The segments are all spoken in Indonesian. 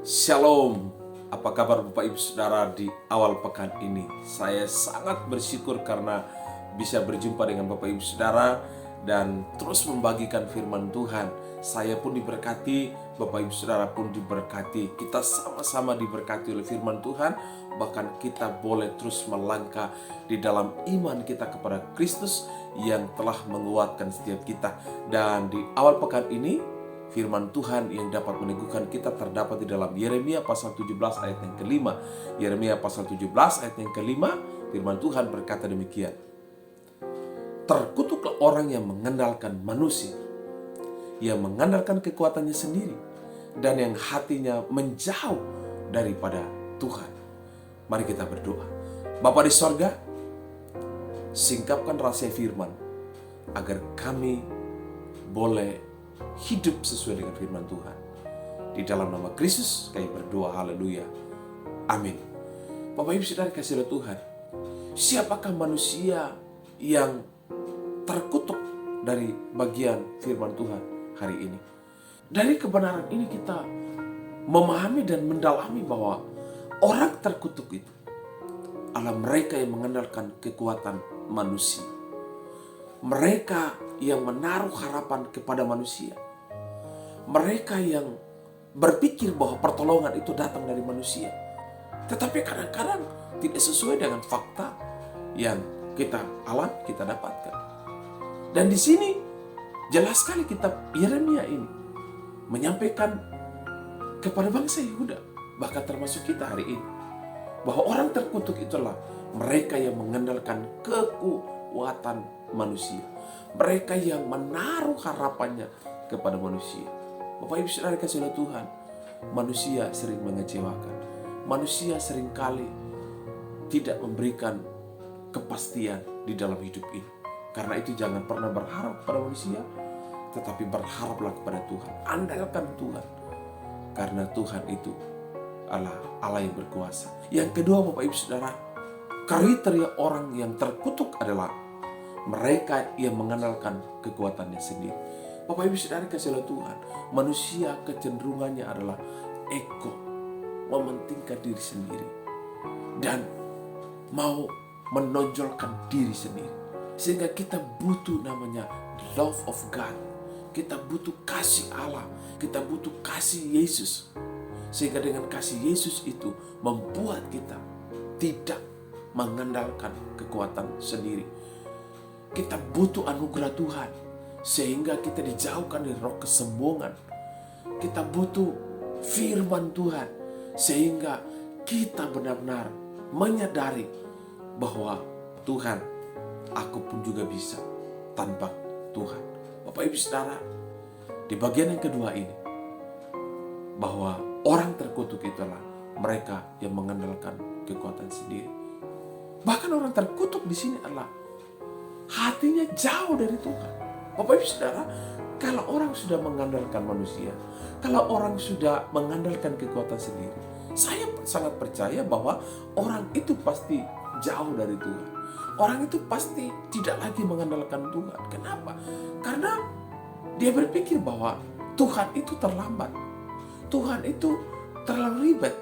Shalom, apa kabar Bapak Ibu Saudara di awal pekan ini? Saya sangat bersyukur karena bisa berjumpa dengan Bapak Ibu Saudara dan terus membagikan firman Tuhan. Saya pun diberkati, Bapak Ibu Saudara pun diberkati. Kita sama-sama diberkati oleh firman Tuhan, bahkan kita boleh terus melangkah di dalam iman kita kepada Kristus yang telah menguatkan setiap kita. Dan di awal pekan ini, firman Tuhan yang dapat meneguhkan kita terdapat di dalam Yeremia pasal 17 ayat yang kelima. Yeremia pasal 17 ayat yang kelima, firman Tuhan berkata demikian. Terkutuklah orang yang mengandalkan manusia, yang mengandalkan kekuatannya sendiri, dan yang hatinya menjauh daripada Tuhan. Mari kita berdoa. Bapa di sorga, singkapkan rahasia firman, agar kami boleh hidup sesuai dengan firman Tuhan. Di dalam nama Kristus kami berdoa, haleluya, amin. Bapak Ibu Saudara kasih oleh Tuhan, siapakah manusia yang terkutuk dari bagian firman Tuhan hari ini? Dari kebenaran ini kita memahami dan mendalami bahwa orang terkutuk itu adalah mereka yang mengandalkan kekuatan manusia. Mereka yang menaruh harapan kepada manusia. Mereka yang berpikir bahwa pertolongan itu datang dari manusia. Tetapi kadang-kadang tidak sesuai dengan fakta yang kita alami, kita dapatkan. Dan di sini jelas sekali kitab Yeremia ini menyampaikan kepada bangsa Yehuda, bahkan termasuk kita hari ini, bahwa orang terkutuk itulah mereka yang mengandalkan kekuatan manusia. Mereka yang menaruh harapannya kepada manusia. Bapak Ibu Saudara kasih oleh Tuhan, manusia sering mengecewakan. Manusia seringkali tidak memberikan kepastian di dalam hidup ini. Karena itu jangan pernah berharap pada manusia, tetapi berharaplah kepada Tuhan. Andalkan Tuhan. Karena Tuhan itu adalah Allah yang berkuasa. Yang kedua Bapak Ibu Saudara, kriteria orang yang terkutuk adalah mereka yang mengandalkan kekuatannya sendiri. Bapak Ibu Saudara kasih oleh Tuhan, manusia kecenderungannya adalah ego, mementingkan diri sendiri dan mau menonjolkan diri sendiri. Sehingga kita butuh namanya love of God. Kita butuh kasih Allah, kita butuh kasih Yesus. Sehingga dengan kasih Yesus itu membuat kita tidak mengandalkan kekuatan sendiri. Kita butuh anugerah Tuhan sehingga kita dijauhkan dari roh kesombongan. Kita butuh firman Tuhan sehingga kita benar-benar menyadari bahwa Tuhan, aku pun juga bisa tanpa Tuhan. Bapak Ibu Saudara, di bagian yang kedua ini, bahwa orang terkutuk itulah mereka yang mengandalkan kekuatan sendiri. Bahkan orang terkutuk di sini adalah hatinya jauh dari Tuhan. Bapak Ibu Saudara, kalau orang sudah mengandalkan manusia, kalau orang sudah mengandalkan kekuatan sendiri, saya sangat percaya bahwa orang itu pasti jauh dari Tuhan. Orang itu pasti tidak lagi mengandalkan Tuhan. Kenapa? Karena dia berpikir bahwa Tuhan itu terlambat. Tuhan itu terlalu ribet.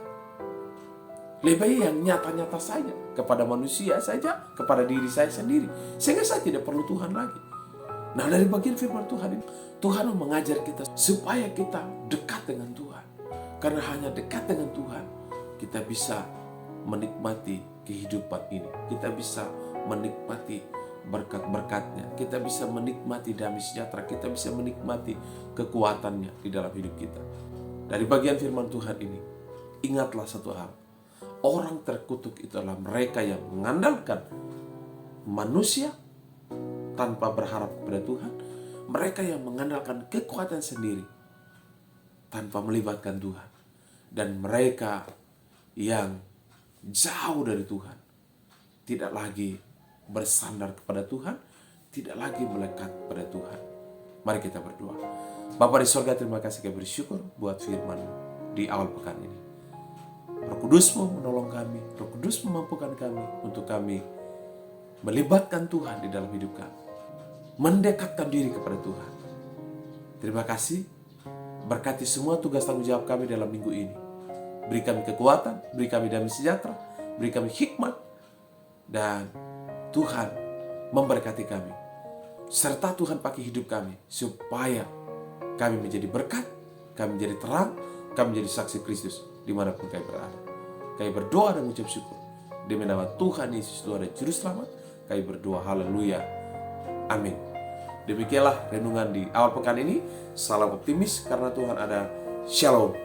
Lebih yang nyata-nyata saja, kepada manusia saja, kepada diri saya sendiri. Sehingga saya tidak perlu Tuhan lagi. Nah, dari bagian firman Tuhan ini, Tuhan mengajar kita supaya kita dekat dengan Tuhan. Karena hanya dekat dengan Tuhan, kita bisa menikmati kehidupan ini. Kita bisa menikmati berkat-berkatnya. Kita bisa menikmati damai sejahtera. Kita bisa menikmati kekuatannya di dalam hidup kita. Dari bagian firman Tuhan ini, ingatlah satu hal. Orang terkutuk itu adalah mereka yang mengandalkan manusia tanpa berharap kepada Tuhan. Mereka yang mengandalkan kekuatan sendiri tanpa melibatkan Tuhan. Dan mereka yang jauh dari Tuhan, tidak lagi bersandar kepada Tuhan, tidak lagi melekat pada Tuhan. Mari kita berdoa. Bapa di sorga, terima kasih, kami bersyukur buat firman di awal pekan ini. Roh Kudus-Mu menolong kami, Roh Kudus memampukan kami untuk kami melibatkan Tuhan di dalam hidup kami, mendekatkan diri kepada Tuhan. Terima kasih, berkati semua tugas tanggung jawab kami dalam minggu ini. beri kami kekuatan, beri kami damai sejahtera, beri kami hikmat, dan Tuhan memberkati kami. Serta Tuhan pakai hidup kami supaya kami menjadi berkat, kami menjadi terang, kami menjadi saksi Kristus dimanapun kami berada. Kami berdoa dan mengucap syukur demi nama Tuhan Yesus Tuhan dan Juru Selamat. Kami berdoa, haleluya, amin. Demikianlah renungan di awal pekan ini. Salam optimis karena Tuhan ada. Shalom.